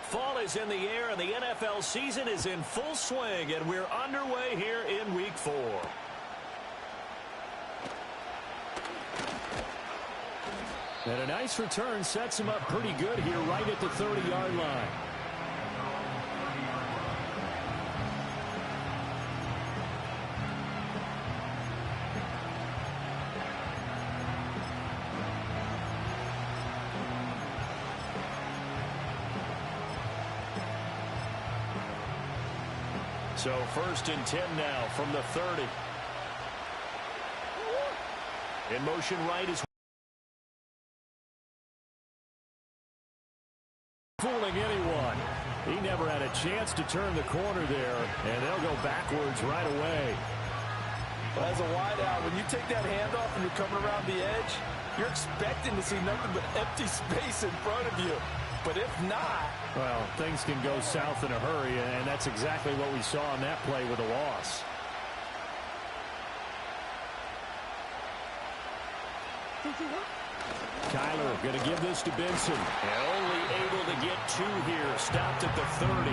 Fall is in the air, and the NFL season is in full swing, and we're underway here in Week 4. And a nice return sets him up pretty good here right at the 30-yard line. So 1st and 10 now from the 30. In motion right is fooling anyone. He never had a chance to turn the corner there, and they'll go backwards right away. Well, as a wideout, when you take that handoff and you're coming around the edge, you're expecting to see nothing but empty space in front of you. But if not, well, things can go south in a hurry, and that's exactly what we saw on that play with a loss. Kyler going to give this to Benson. And only able to get 2 here. Stopped at the 30.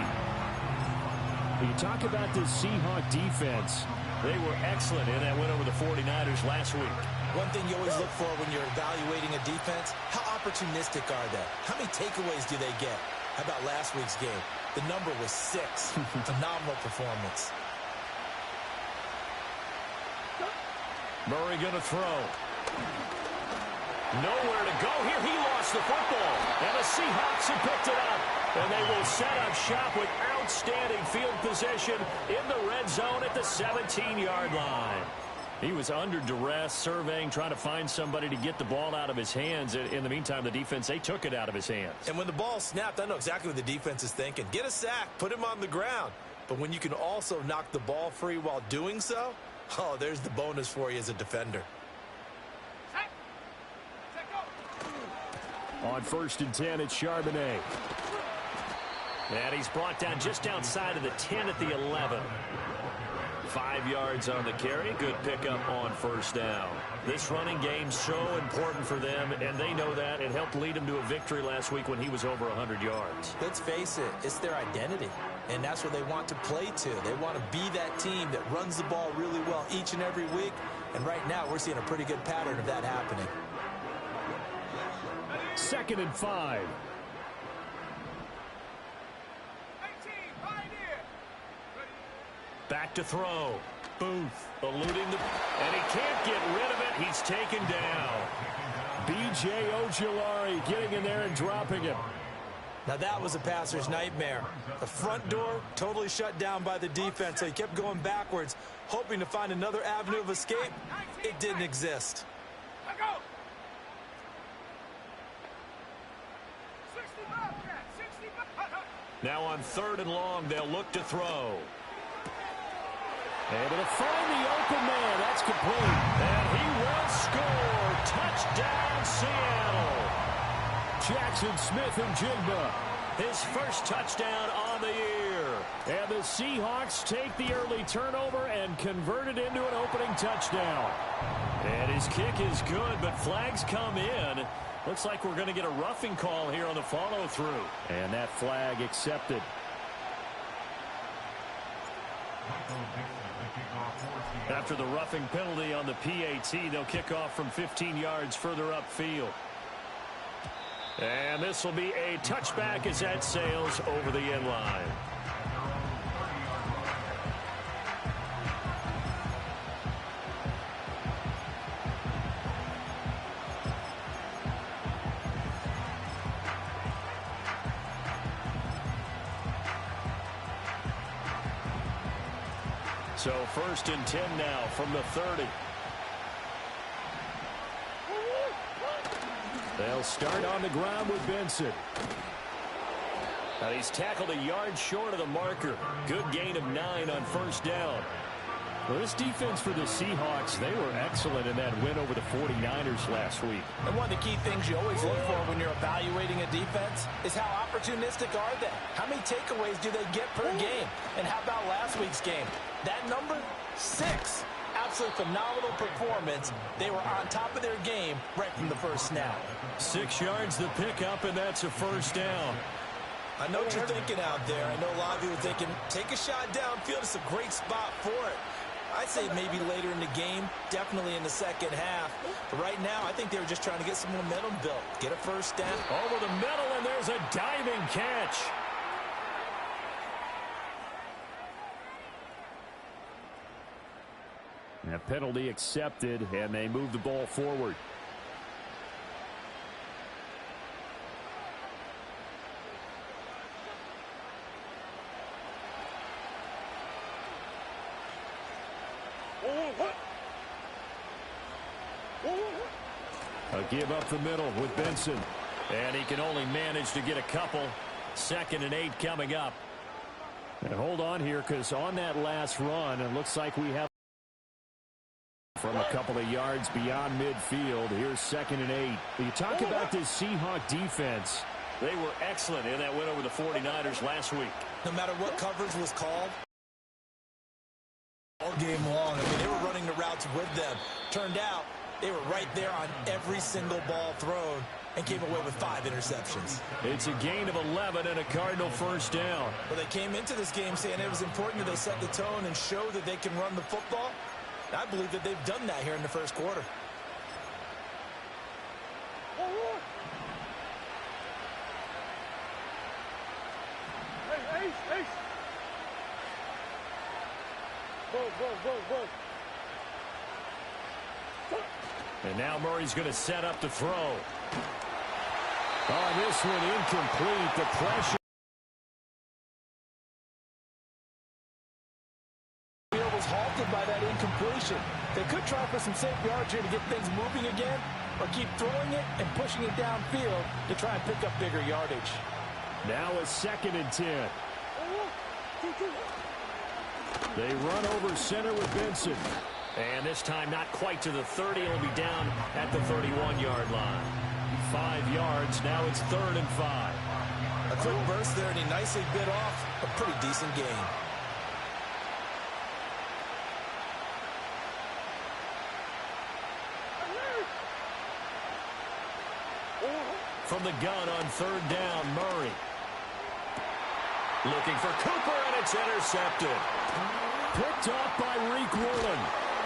You talk about this Seahawk defense. They were excellent in that win over the 49ers last week. One thing you always look for when you're evaluating a defense, how opportunistic are they? How many takeaways do they get? How about last week's game? The number was 6. Phenomenal performance. Murray going to throw. Nowhere to go here. He lost the football. And the Seahawks have picked it up. And they will set up shop with outstanding field position in the red zone at the 17-yard line. He was under duress, surveying, trying to find somebody to get the ball out of his hands. In the meantime, the defense, they took it out of his hands. And when the ball snapped, I know exactly what the defense is thinking. Get a sack, put him on the ground. But when you can also knock the ball free while doing so, oh, there's the bonus for you as a defender. On 1st and 10, it's Charbonnet. And he's brought down just outside of the 10 at the 11. 5 yards on the carry. Good pickup on 1st down. This running game so important for them, and they know that. It helped lead them to a victory last week when he was over 100 yards. Let's face it, it's their identity, and that's what they want to play to. They want to be that team that runs the ball really well each and every week, and right now we're seeing a pretty good pattern of that happening. 2nd and 5. Back to throw. Booth eluding the... And he can't get rid of it. He's taken down. B.J. Ojulari getting in there and dropping him. Now that was a passer's nightmare. The front door totally shut down by the defense, so he kept going backwards, hoping to find another avenue of escape. It didn't exist. Now on 3rd and long, they'll look to throw. Able to find the open man. That's complete. And he will score. Touchdown, Seattle. Jackson Smith and Jigba. His first touchdown on the year. And the Seahawks take the early turnover and convert it into an opening touchdown. And his kick is good, but flags come in. Looks like we're going to get a roughing call here on the follow-through. And that flag accepted. After the roughing penalty on the PAT, they'll kick off from 15 yards further upfield. And this will be a touchback as that sails over the end line. So 1st and 10 now from the 30. They'll start on the ground with Benson. Now he's tackled a yard short of the marker. Good gain of 9 on 1st down. Well, this defense for the Seahawks, they were excellent in that win over the 49ers last week. And one of the key things you always look for when you're evaluating a defense is how opportunistic are they? How many takeaways do they get per game? And how about last week's game? That number, 6. Absolutely phenomenal performance. They were on top of their game right from the first snap. 6 yards the pickup, and that's a 1st down. I know what you're thinking out there. I know a lot of you are thinking, take a shot downfield. It's a great spot for it. I'd say maybe later in the game, definitely in the second half. But right now, I think they were just trying to get some momentum built. Get a first down. Over the middle, and there's a diving catch. A penalty accepted, and they move the ball forward. A give up the middle with Benson. And he can only manage to get a couple. 2nd and 8 coming up. And hold on here, because on that last run, it looks like we have from a couple of yards beyond midfield. Here's 2nd and 8. You talk about this Seahawk defense. They were excellent in that win over the 49ers last week. No matter what coverage was called, all game long, I mean, they were running the routes with them. Turned out, they were right there on every single ball thrown and came away with 5 interceptions. It's a gain of 11 and a Cardinal first down. Well, they came into this game saying it was important that they set the tone and show that they can run the football. I believe that they've done that here in the first quarter. And now Murray's going to set up the throw. Oh, this one incomplete. The pressure. Was halted by that incompletion. They could try for some safe yards here to get things moving again, or keep throwing it and pushing it downfield to try and pick up bigger yardage. Now a 2nd and 10. They run over center with Benson. And this time not quite to the 30. It'll be down at the 31-yard line. 5 yards. Now it's 3rd and 5. A quick burst there, and he nicely bit off a pretty decent gain. From the gun on 3rd down, Murray. Looking for Cooper, and it's intercepted. Picked off by Reek Woolen.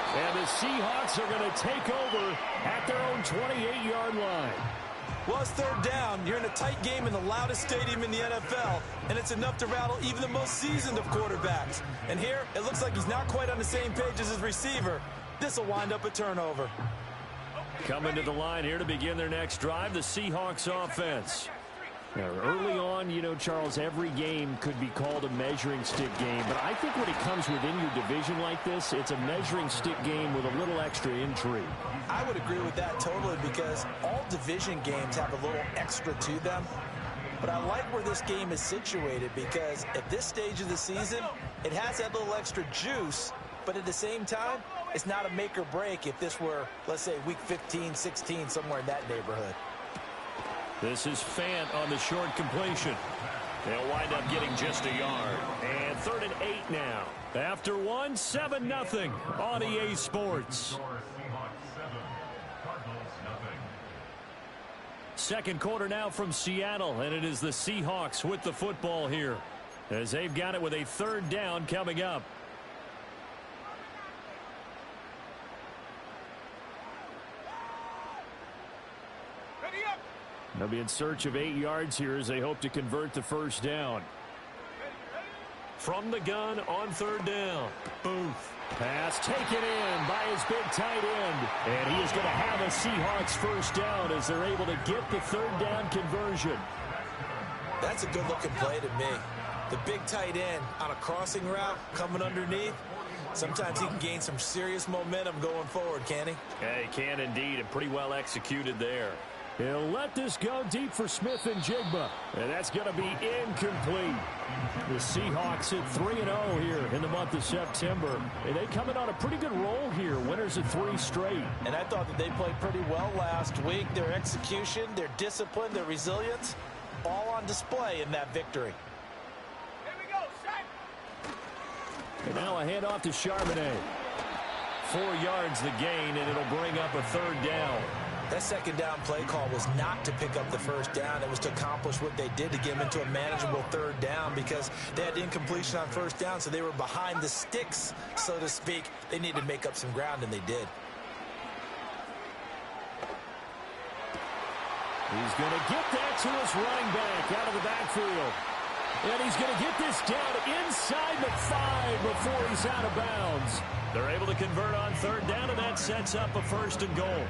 And the Seahawks are going to take over at their own 28-yard line. Well, it's 3rd down. You're in a tight game in the loudest stadium in the NFL, and it's enough to rattle even the most seasoned of quarterbacks. And here, it looks like he's not quite on the same page as his receiver. This will wind up a turnover. Coming to the line here to begin their next drive, the Seahawks offense. Now, early on, you know, Charles, every game could be called a measuring stick game. But I think when it comes within your division like this, it's a measuring stick game with a little extra intrigue. I would agree with that totally, because all division games have a little extra to them. But I like where this game is situated, because at this stage of the season, it has that little extra juice. But at the same time, it's not a make or break if this were, let's say, week 15, 16, somewhere in that neighborhood. This is Fant on the short completion. They'll wind up getting just a yard. And 3rd and 8 now. After 7-0 on EA Sports. Second quarter now from Seattle, and it is the Seahawks with the football here, as they've got it with a 3rd down coming up. They'll be in search of 8 yards here as they hope to convert the first down. From the gun on 3rd down. Booth. Pass taken in by his big tight end. And he is going to have a Seahawks first down as they're able to get the 3rd down conversion. That's a good-looking play to me. The big tight end on a crossing route coming underneath. Sometimes he can gain some serious momentum going forward, can he? Yeah, he can indeed, and pretty well executed there. He'll let this go deep for Smith and Jigba. And that's going to be incomplete. The Seahawks at 3-0 here in the month of September. And they come in on a pretty good roll here. Winners of 3 straight. And I thought that they played pretty well last week. Their execution, their discipline, their resilience, all on display in that victory. Here we go, set. And now a handoff to Charbonnet. 4 yards the gain, and it'll bring up a 3rd down. That second down play call was not to pick up the first down. It was to accomplish what they did to get them into a manageable third down because they had incompletion on first down, so they were behind the sticks, so to speak. They needed to make up some ground, and they did. He's going to get that to his running back out of the backfield. And he's going to get this down inside the 5 before he's out of bounds. They're able to convert on third down, and that sets up a 1st and goal.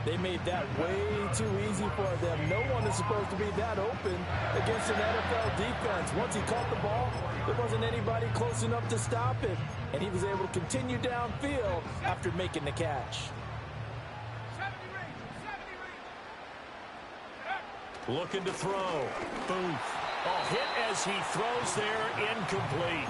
They made that way too easy for them. No one is supposed to be that open against an NFL defense. Once he caught the ball, there wasn't anybody close enough to stop him. And he was able to continue downfield after making the catch. Looking to throw. Boom. A hit as he throws there, incomplete.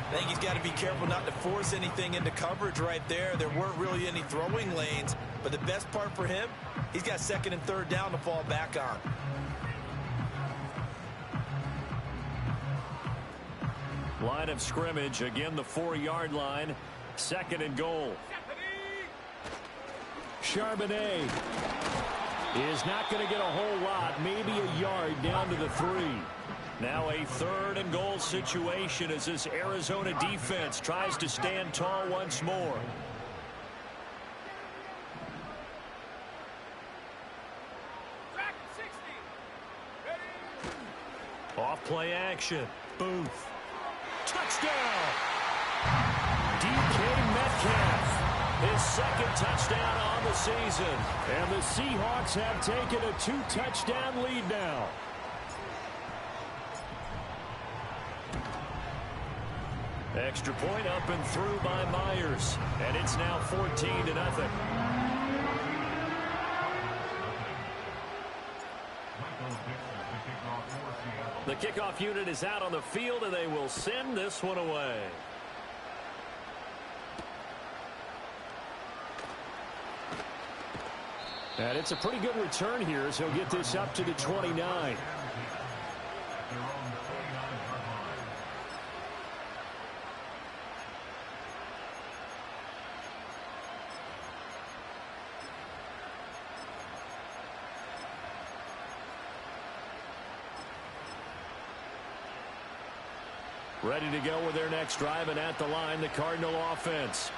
I think he's got to be careful not to force anything into coverage right there. There weren't really any throwing lanes, but the best part for him, he's got 2nd and 3rd down to fall back on. Line of scrimmage, again the 4-yard line, 2nd and goal. Charbonnet is not going to get a whole lot, maybe a yard down to the 3. Now a 3rd and goal situation as this Arizona defense tries to stand tall once more. Off play action. Booth. Touchdown! DK Metcalf. His 2nd touchdown on the season. And the Seahawks have taken a 2-touchdown lead now. Extra point up and through by Myers. And it's now 14-0. The kickoff unit is out on the field, and they will send this one away. And it's a pretty good return here, so he'll get this up to the 29. Ready to go with their next drive, and at the line, the Cardinal offense.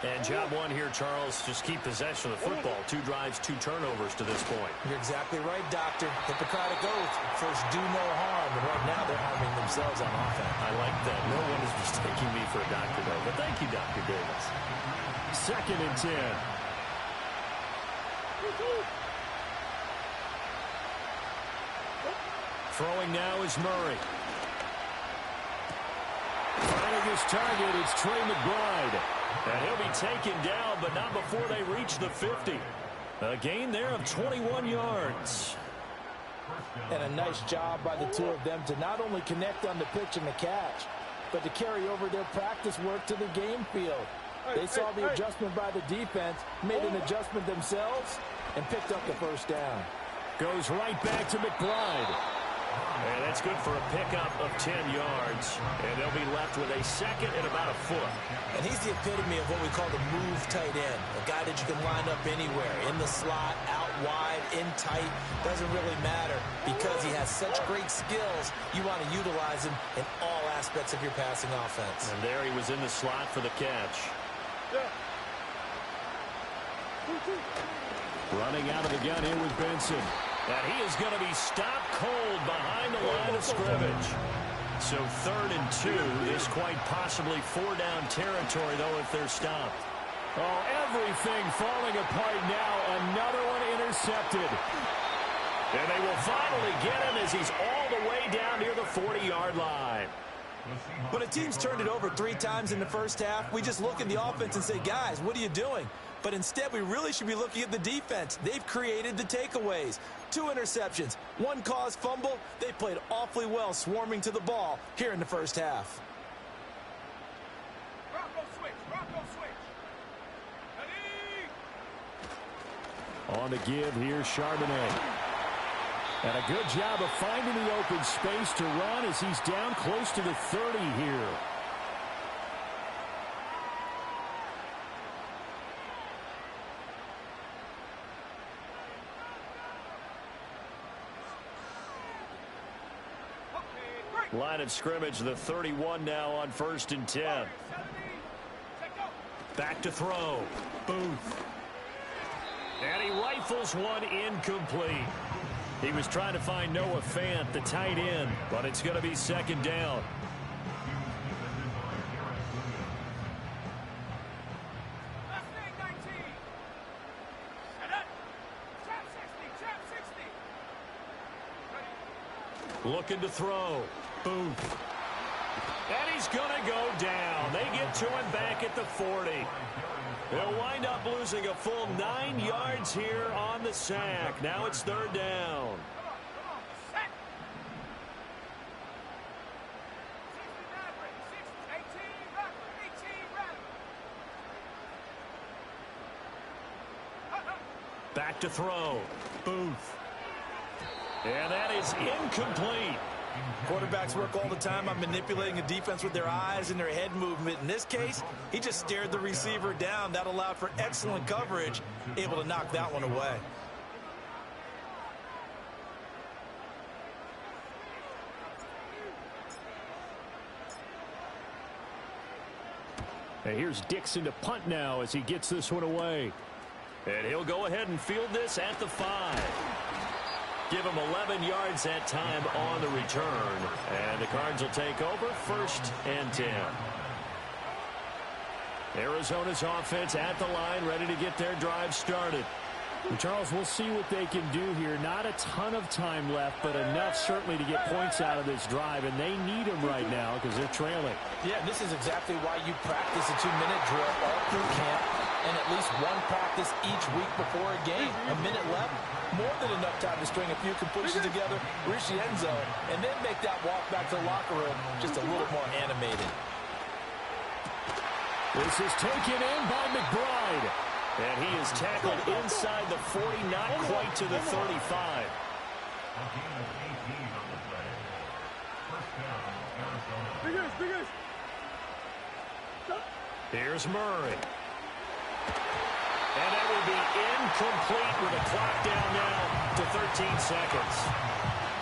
And job one here, Charles, just keep possession of the football. 2 drives, 2 turnovers to this point. You're exactly right, Doctor. Hippocratic oath. First, do no harm. And right now, they're harming themselves on offense. I like that. No one is mistaking me for a doctor, though. But thank you, Dr. Davis. 2nd and 10. Throwing now is Murray. Finding his target, it's Trey McBride. And he'll be taken down, but not before they reach the 50. A gain there of 21 yards. And a nice job by the 2 of them to not only connect on the pitch and the catch, but to carry over their practice work to the game field. They saw the adjustment by the defense, made an adjustment themselves, and picked up the first down. Goes right back to McBride. And that's good for a pickup of 10 yards. And they'll be left with a 2nd and about a foot. And he's the epitome of what we call the move tight end. A guy that you can line up anywhere. In the slot, out wide, in tight. Doesn't really matter because he has such great skills. You want to utilize him in all aspects of your passing offense. And there he was in the slot for the catch. Running out of the gun here with Benson. And he is going to be stopped cold behind the line of scrimmage. So 3rd and 2. This quite possibly 4-down territory, though, if they're stopped. Oh, everything falling apart now. Another one intercepted. And they will finally get him as he's all the way down near the 40-yard line. When a team's turned it over 3 times in the first half, we just look at the offense and say, guys, what are you doing? But instead, we really should be looking at the defense. They've created the takeaways. 2 interceptions, 1 caused fumble. They played awfully well swarming to the ball here in the first half. Rocco switch. Ready? On the give here, Charbonnet. And a good job of finding the open space to run as he's down close to the 30 here. Line of scrimmage, the 31 now on 1st and 10. Back to throw. Booth. And he rifles one incomplete. He was trying to find Noah Fant, the tight end, but it's going to be 2nd down. Looking to throw. Booth. And he's going to go down. They get to him back at the 40. They'll wind up losing a full 9 yards here on the sack. Now it's 3rd down. Back to throw. Booth. And that is incomplete. Quarterbacks work all the time on manipulating a defense with their eyes and their head movement. In this case, he just stared the receiver down. That allowed for excellent coverage, able to knock that one away. And here's Dixon to punt now as he gets this one away. And he'll go ahead and field this at the 5. Give him 11 yards that time on the return. And the Cards will take over 1st and 10. Arizona's offense at the line, ready to get their drive started. And Charles, we'll see what they can do here. Not a ton of time left, but enough certainly to get points out of this drive. And they need them right now because they're trailing. Yeah, this is exactly why you practice a 2-minute drill all through camp and at least one practice each week before a game. A minute left, more than enough time to string a few completions together, reach the end zone, and then make that walk back to the locker room just a little more animated. This is taken in by McBride. And he is tackled inside the 40, not quite to the 35. Here's Murray. And that will be incomplete with a clock down now to 13 seconds.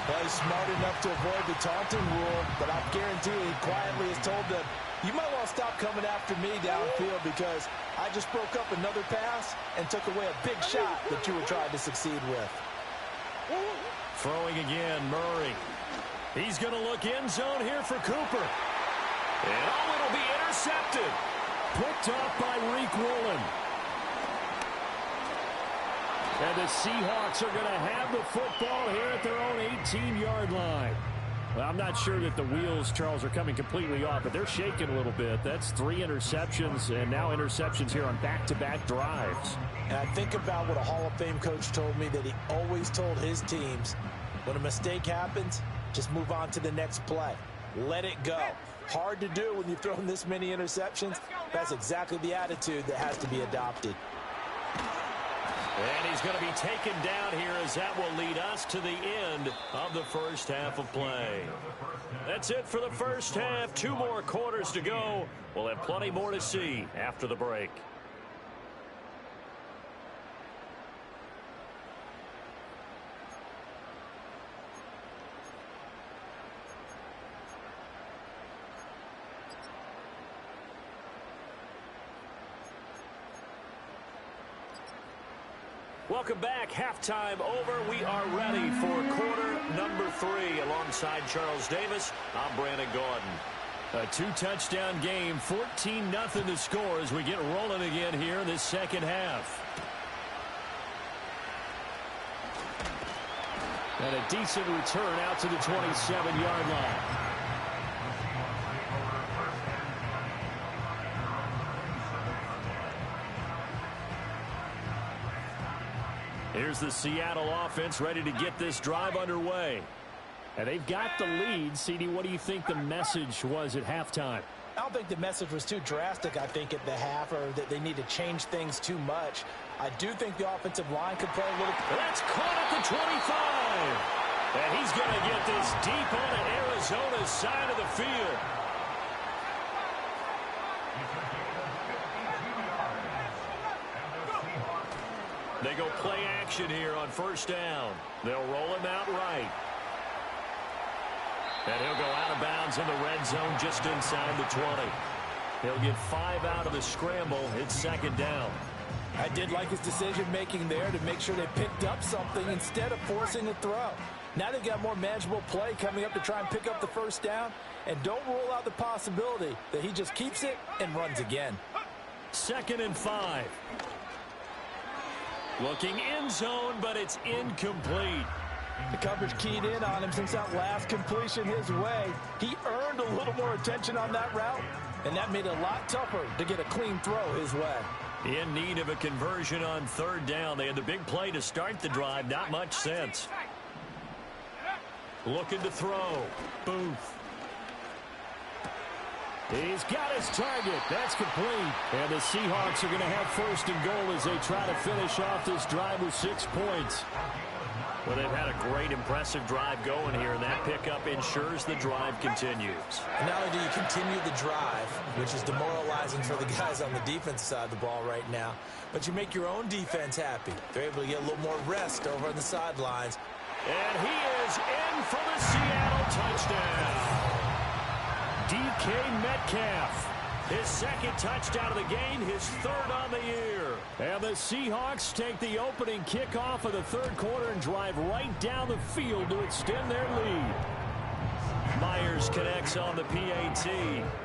Well, he's smart enough to avoid the taunting rule, but I guarantee he quietly has told them, you might want to stop coming after me downfield because I just broke up another pass and took away a big shot that you were trying to succeed with. Throwing again, Murray. He's going to look end zone here for Cooper. And oh, it'll be intercepted. Picked off by Reek Woolen. And the Seahawks are going to have the football here at their own 18-yard line. Well, I'm not sure that the wheels, Charles, are coming completely off, but they're shaking a little bit. That's 3 interceptions, and now interceptions here on back-to-back drives. And I think about what a Hall of Fame coach told me that he always told his teams, when a mistake happens, just move on to the next play. Let it go. Hard to do when you've thrown this many interceptions. That's exactly the attitude that has to be adopted. And he's going to be taken down here as that will lead us to the end of the first half of play. That's it for the first half. 2 more quarters to go. We'll have plenty more to see after the break. Welcome back. Halftime over. We are ready for quarter number 3. Alongside Charles Davis, I'm Brandon Gordon. A 2-touchdown game, 14-0 to score as we get rolling again here in this second half. And a decent return out to the 27-yard line. Here's the Seattle offense ready to get this drive underway. And they've got the lead. CD, what do you think the message was at halftime? I don't think the message was too drastic, I think, at the half, or that they need to change things too much. I do think the offensive line could play a little... That's caught at the 25. And he's going to get this deep onto Arizona's side of the field. They go play action here on first down. They'll roll him out right. And he'll go out of bounds. stands in the red zone just inside the 20. He'll get 5 out of the scramble. It's second down. I did like his decision-making there to make sure they picked up something instead of forcing a throw. Now they've got more manageable play coming up to try and pick up the first down. And don't rule out the possibility that he just keeps it and runs again. 2nd and 5. Looking end zone, but it's incomplete. The coverage keyed in on him since that last completion his way. He earned a little more attention on that route, and that made it a lot tougher to get a clean throw his way. In need of a conversion on 3rd down. They had the big play to start the drive. Not much sense. Looking to throw. Booth. He's got his target. That's complete. And the Seahawks are going to have 1st and goal as they try to finish off this drive with 6 points. Well, they've had a great, impressive drive going here, and that pickup ensures the drive continues. And not only do you continue the drive, which is demoralizing for the guys on the defense side of the ball right now, but you make your own defense happy. They're able to get a little more rest over on the sidelines. And he is in for the Seattle touchdown. DK Metcalf. His 2nd touchdown of the game, his 3rd on the year. And the Seahawks take the opening kickoff of the 3rd quarter and drive right down the field to extend their lead. Myers connects on the PAT,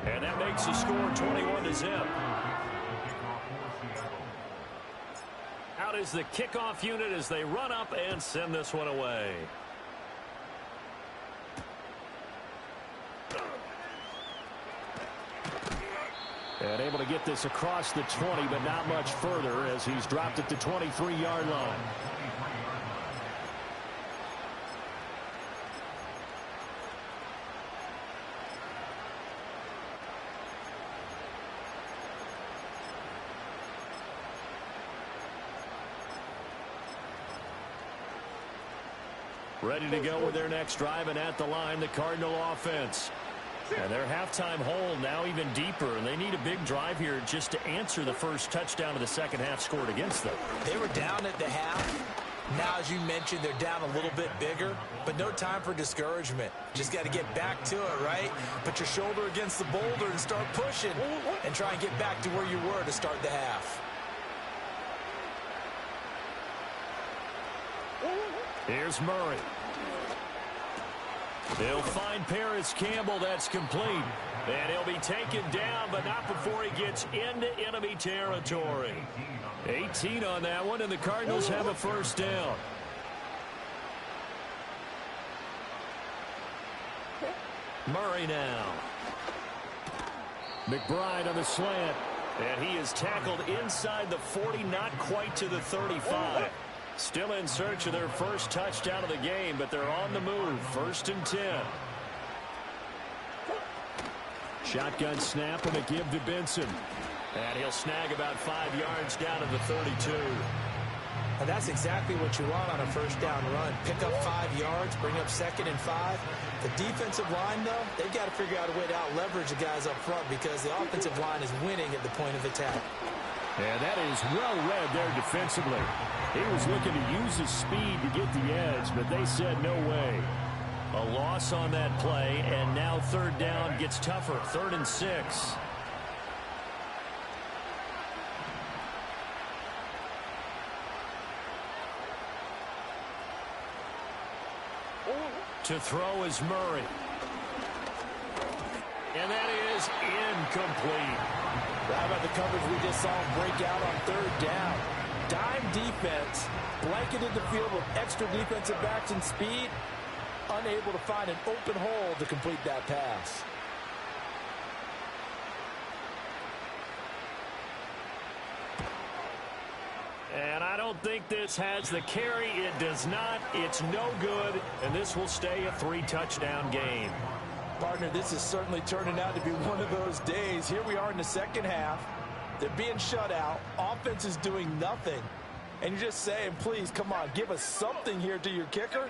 and that makes the score 21-0. Out is the kickoff unit as they run up and send this one away. And able to get this across the 20, but not much further as he's dropped at the 23-yard line. Ready to go with their next drive, and at the line, the Cardinal offense. And their halftime hole now even deeper, and they need a big drive here just to answer the first touchdown of the second half scored against them. They were down at the half. Now, as you mentioned, they're down a little bit bigger, but no time for discouragement. Just got to get back to it, right? Put your shoulder against the boulder and start pushing and try and get back to where you were to start the half. Here's Murray. They'll find Paris Campbell. That's complete. And he'll be taken down, but not before he gets into enemy territory. 18 on that one, and the Cardinals have a 1st down. Murray now. McBride on the slant. And he is tackled inside the 40, not quite to the 35. Still in search of their first touchdown of the game, but they're on the move. 1st and 10. Shotgun snap and a give to Benson. And he'll snag about 5 yards down to the 32. And that's exactly what you want on a 1st down run. Pick up 5 yards, bring up 2nd and 5. The defensive line, though, they've got to figure out a way to out-leverage the guys up front because the offensive line is winning at the point of attack. And that is well read there defensively. He was looking to use his speed to get the edge, but they said no way. A loss on that play, and now 3rd down gets tougher. 3rd and 6. To throw is Murray. And that is incomplete. How about the coverage we just saw him break out on 3rd down? Dime defense, blanketed the field with extra defensive backs and speed, unable to find an open hole to complete that pass. And I don't think this has the carry. It does not. It's no good, and this will stay a 3-touchdown game. Partner, this is certainly turning out to be one of those days. Here we are in the second half. They're being shut out. Offense is doing nothing. And you're just saying, please, come on, give us something here to your kicker.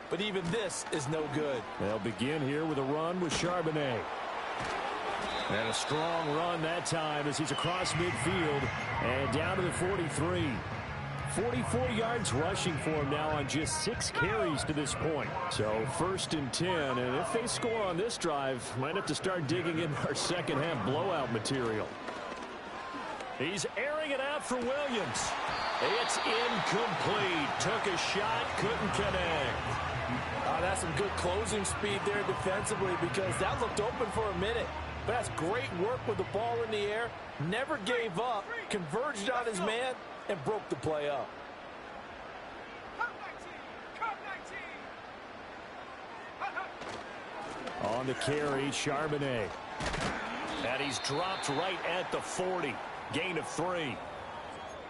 But even this is no good. They'll begin here with a run with Charbonnet. And a strong run that time as he's across midfield and down to the 43. 44 yards rushing for him now on just 6 carries to this point. So 1st and 10, and if they score on this drive, might have to start digging in our second half blowout material. He's airing it out for Williams. It's incomplete. Took a shot, couldn't connect. That's some good closing speed there defensively, because that looked open for a minute. But that's great work with the ball in the air. Never gave up, converged on his man, and broke the play up. On the carry, Charbonnet. And he's dropped right at the 40. Gain of 3.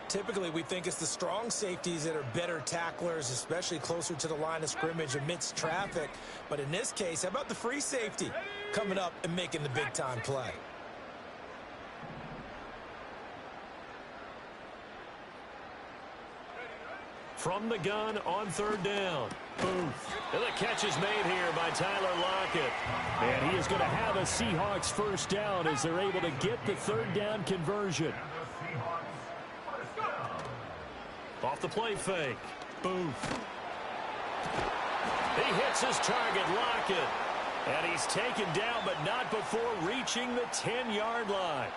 Typically, we think it's the strong safeties that are better tacklers, especially closer to the line of scrimmage amidst traffic. But in this case, how about the free safety coming up and making the big-time play? From the gun on 3rd down. Booth. And the catch is made here by Tyler Lockett. And he is going to have a Seahawks 1st down as they're able to get the 3rd down conversion. Off the play fake. Booth. He hits his target, Lockett. And he's taken down, but not before reaching the 10-yard line.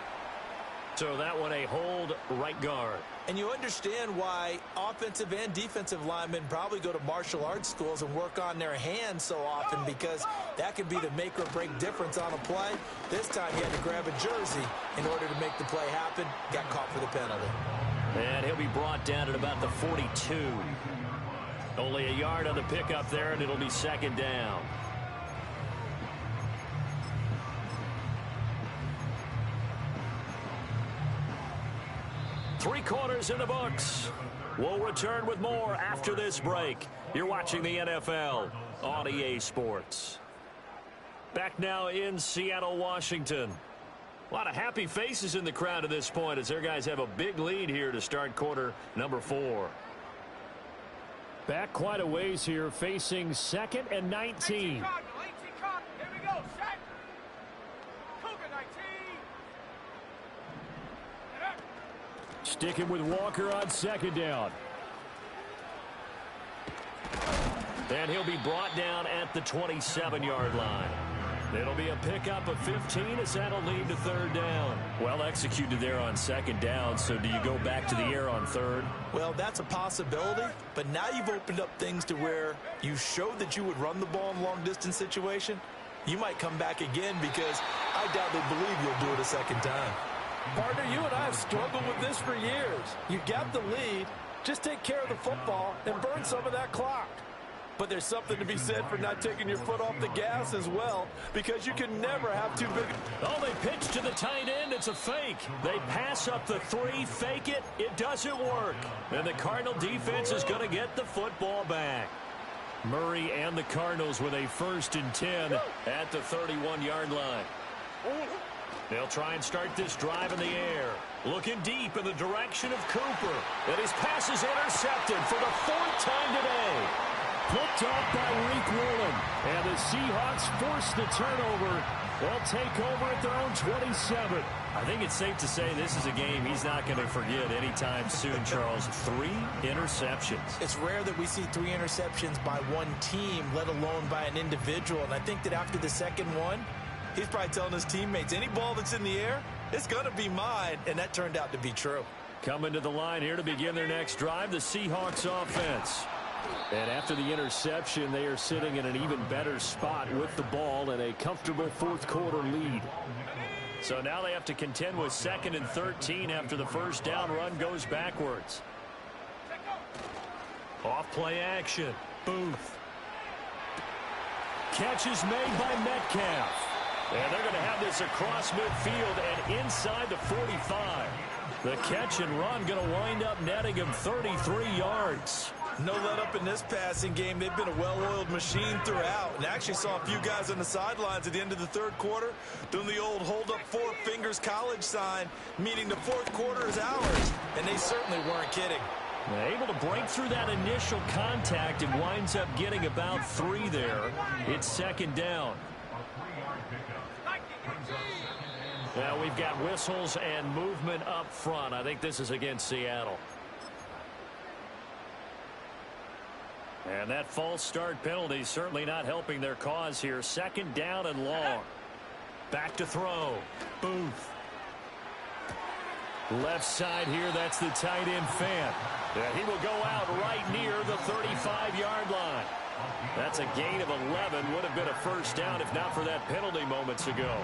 So that one a hold right guard. And you understand why offensive and defensive linemen probably go to martial arts schools and work on their hands so often, because that could be the make or break difference on a play. This time he had to grab a jersey in order to make the play happen. Got caught for the penalty. And he'll be brought down at about the 42. Only a yard on the pickup there, and it'll be 2nd down. Three quarters in the books. We'll return with more after this break. You're watching the NFL on EA Sports. Back now in Seattle, Washington. A lot of happy faces in the crowd at this point as their guys have a big lead here to start quarter number 4. Back quite a ways here, facing 2nd and 19. Sticking with Walker on 2nd down. And he'll be brought down at the 27-yard line. It'll be a pickup of 15 as that'll lead to 3rd down. Well executed there on 2nd down, so do you go back to the air on 3rd? Well, that's a possibility, but now you've opened up things to where you showed that you would run the ball in long-distance situation. You might come back again, because I doubt they believe you'll do it a 2nd time. Partner, you and I have struggled with this for years. You got the lead. Just take care of the football and burn some of that clock. But there's something to be said for not taking your foot off the gas as well, because you can never have too big. Oh, they pitch to the tight end. It's a fake. They pass up the 3, fake it. It doesn't work. And the Cardinal defense is going to get the football back. Murray and the Cardinals with a 1st and 10 at the 31-yard line. They'll try and start this drive in the air. Looking deep in the direction of Cooper. And his pass is intercepted for the 4th time today. Picked off by Reek Woolen. And the Seahawks force the turnover. They'll take over at their own 27. I think it's safe to say this is a game he's not going to forget anytime soon, Charles. 3 interceptions. It's rare that we see 3 interceptions by one team, let alone by an individual. And I think that after the 2nd one, he's probably telling his teammates, any ball that's in the air, it's going to be mine. And that turned out to be true. Coming to the line here to begin their next drive, the Seahawks offense. And after the interception, they are sitting in an even better spot with the ball and a comfortable 4th quarter lead. So now they have to contend with 2nd and 13 after the 1st down run goes backwards. Off play action. Booth. Catch is made by Metcalf. And they're going to have this across midfield and inside the 45. The catch and run going to wind up netting him 33 yards. No let up in this passing game. They've been a well-oiled machine throughout. And actually saw a few guys on the sidelines at the end of the 3rd quarter doing the old hold up 4 fingers college sign, meaning the 4th quarter is ours. And they certainly weren't kidding. Able to break through that initial contact and winds up getting about 3 there. It's 2nd down. Now we've got whistles and movement up front. I think this is against Seattle. And that false start penalty certainly not helping their cause here. Second down and long. Back to throw. Booth. Left side here, that's the tight end Fant. And he will go out right near the 35-yard line. That's a gain of 11. Would have been a first down if not for that penalty moments ago.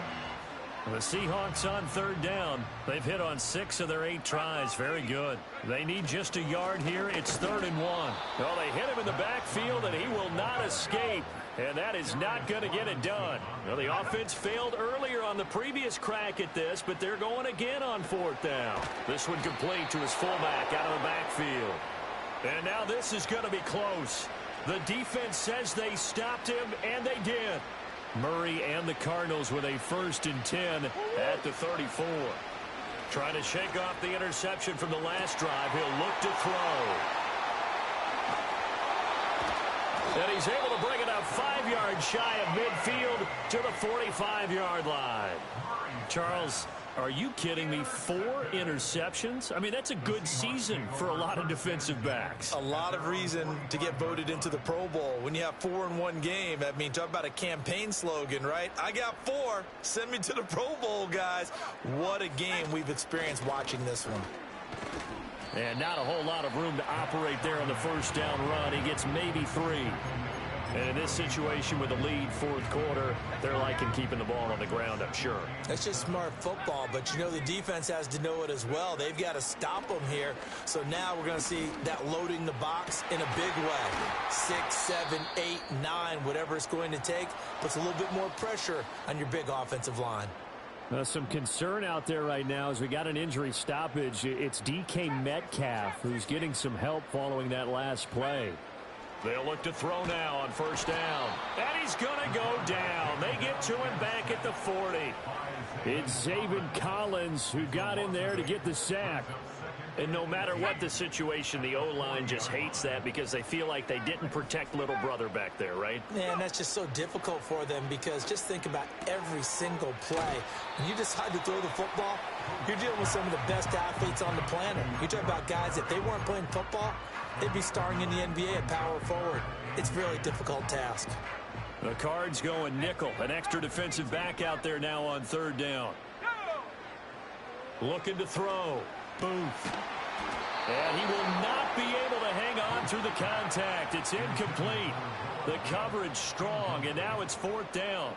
The Seahawks on third down. They've hit on 6 of their 8 tries. Very good. They need just a yard here. It's 3rd and 1. Well, they hit him in the backfield, and he will not escape. And that is not going to get it done. Well, the offense failed earlier on the previous crack at this, but they're going again on 4th down. This one complete to his fullback out of the backfield. And now this is going to be close. The defense says they stopped him, and they did. Murray and the Cardinals with a 1st and 10 at the 34. Trying to shake off the interception from the last drive. He'll look to throw. And he's able to bring it up 5 yards shy of midfield to the 45-yard line. Charles, are you kidding me? 4 interceptions? I mean, that's a good season for a lot of defensive backs. A lot of reason to get voted into the Pro Bowl. When you have 4 in one game, I mean, talk about a campaign slogan, right? I got 4. Send me to the Pro Bowl, guys. What a game we've experienced watching this one. And not a whole lot of room to operate there on the first down run. He gets maybe 3. And in this situation with the lead 4th quarter, they're liking keeping the ball on the ground, I'm sure. That's just smart football, but you know the defense has to know it as well. They've got to stop them here. So now we're going to see that loading the box in a big way. 6, 7, 8, 9, whatever it's going to take, puts a little bit more pressure on your big offensive line. Some concern out there right now as we got an injury stoppage. It's DK Metcalf who's getting some help following that last play. They'll look to throw now on 1st down. And he's going to go down. They get to him back at the 40. It's Zaven Collins who got in there to get the sack. And no matter what the situation, the O-line just hates that because they feel like they didn't protect little brother back there, right? Man, that's just so difficult for them because just think about every single play. When you decide to throw the football, you're dealing with some of the best athletes on the planet. You're talking about guys, if they weren't playing football, they'd be starring in the NBA at power forward. It's a really difficult task. The Cards going nickel. An extra defensive back out there now on 3rd down. Looking to throw. Booth. And he will not be able to hang on through the contact. It's incomplete. The coverage strong, and now it's 4th down.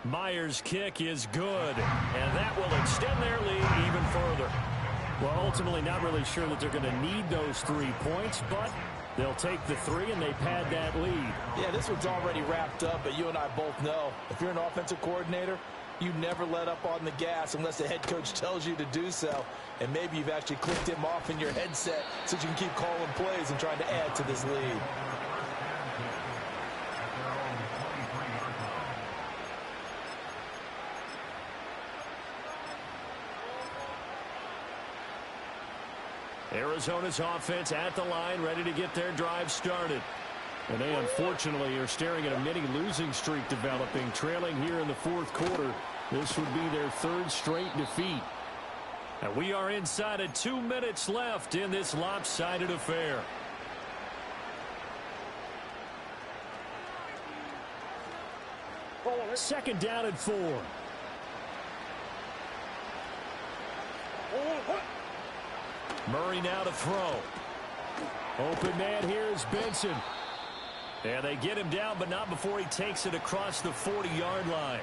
Myers' kick is good, and that will extend their lead even further. Well, ultimately not really sure that they're going to need those 3 points, but they'll take the 3 and they pad that lead. Yeah, this one's already wrapped up, but you and I both know if you're an offensive coordinator, you never let up on the gas unless the head coach tells you to do so. And maybe you've actually clicked him off in your headset so you can keep calling plays and trying to add to this lead. Arizona's offense at the line, ready to get their drive started. And they unfortunately are staring at a mini losing streak developing, trailing here in the 4th quarter. This would be their 3rd straight defeat. And we are inside of 2 minutes left in this lopsided affair. Second down and 4. Murray now to throw. Open man here is Benson. And they get him down, but not before he takes it across the 40-yard line.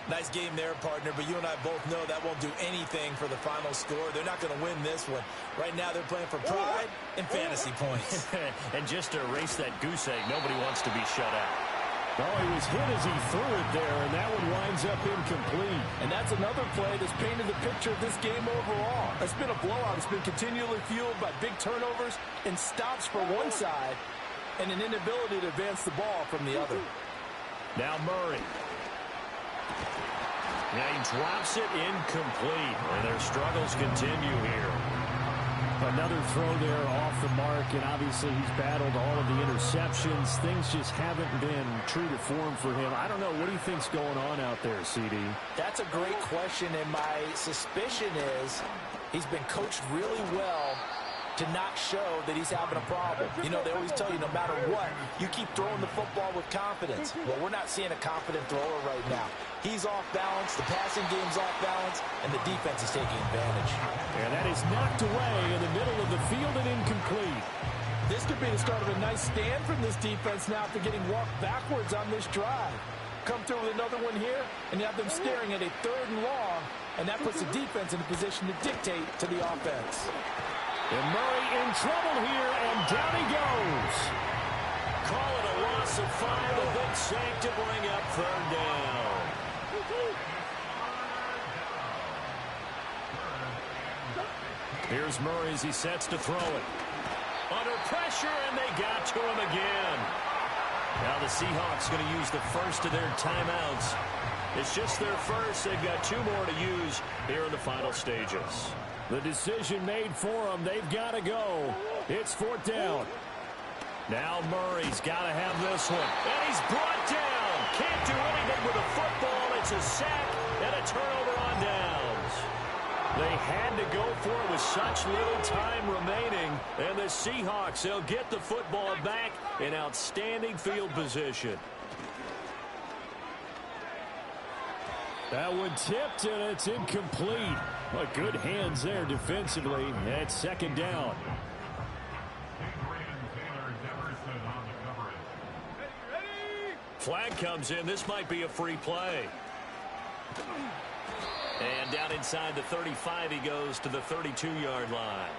Nice game there, partner, but you and I both know that won't do anything for the final score. They're not going to win this one. Right now they're playing for pride and fantasy points. And just to erase that goose egg, nobody wants to be shut out. Oh, he was hit as he threw it there, and that one winds up incomplete. And that's another play that's painted the picture of this game overall. It's been a blowout. It's been continually fueled by big turnovers and stops for one side and an inability to advance the ball from the other. Now Murray. Now he drops it incomplete, and their struggles continue here. Another throw there off the mark, and obviously he's battled all of the interceptions. Things just haven't been true to form for him. I don't know. What do you think's going on out there, CD? That's a great question, and my suspicion is He's been coached really well to not show that he's having a problem. You know, they always tell you no matter what, you keep throwing the football with confidence. Well, we're not seeing a confident thrower right now. He's off balance, the passing game's off balance, and the defense is taking advantage. And that is knocked away in the middle of the field and incomplete. This could be the start of a nice stand from this defense now after getting walked backwards on this drive. Come through with another one here, and you have them staring at a 3rd and long, and that puts the defense in a position to dictate to the offense. And Murray in trouble here, and down he goes. Call it a loss of 5, a big sack to bring up 3rd down. Here's Murray as he sets to throw it. Under pressure, and they got to him again. Now the Seahawks going to use the first of their timeouts. It's just their first. They've got 2 more to use here in the final stages. The decision made for them. They've got to go. It's 4th down. Now Murray's got to have this one. And he's brought down. Can't do anything with the football. It's a sack and a turnover on downs. They had to go for it with such little time remaining. And the Seahawks, they'll get the football back in outstanding field position. That one tipped, and it's incomplete. But good hands there defensively. That's 2nd down. Flag comes in. This might be a free play. And down inside the 35, he goes to the 32-yard line.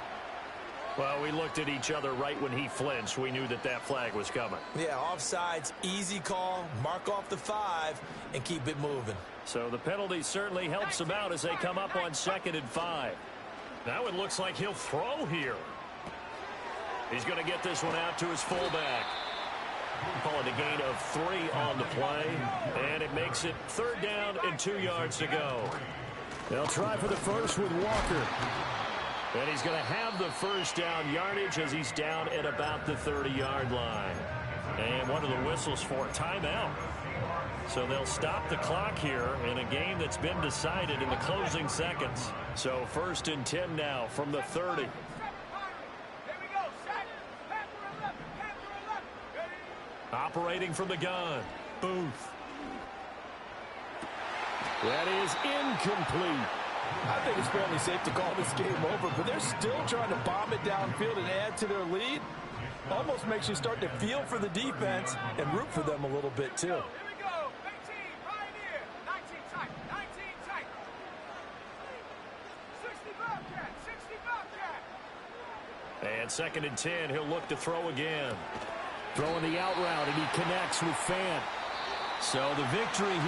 Well, we looked at each other right when he flinched. We knew that that flag was coming. Yeah, offsides, easy call, mark off the 5, and keep it moving. So the penalty certainly helps him out as they come up on 2nd and 5. Now it looks like he'll throw here. He's going to get this one out to his fullback. Call it a gain of 3 on the play, and it makes it 3rd down and 2 yards to go. They'll try for the first with Walker. And he's going to have the first down yardage as he's down at about the 30-yard line. And what are the whistles for? Timeout. So they'll stop the clock here in a game that's been decided in the closing seconds. So 1st and 10 now from the 30. Operating from the gun, Booth. That is incomplete. I think it's fairly safe to call this game over, but they're still trying to bomb it downfield and add to their lead. Almost makes you start to feel for the defense and root for them a little bit, too. Here we go. 18, right here. 19 tight. 19 tight. 60 Bobcat. 60 Bobcat. And 2nd and 10, he'll look to throw again. Throwing the out route, and he connects with Fant. So the victory here.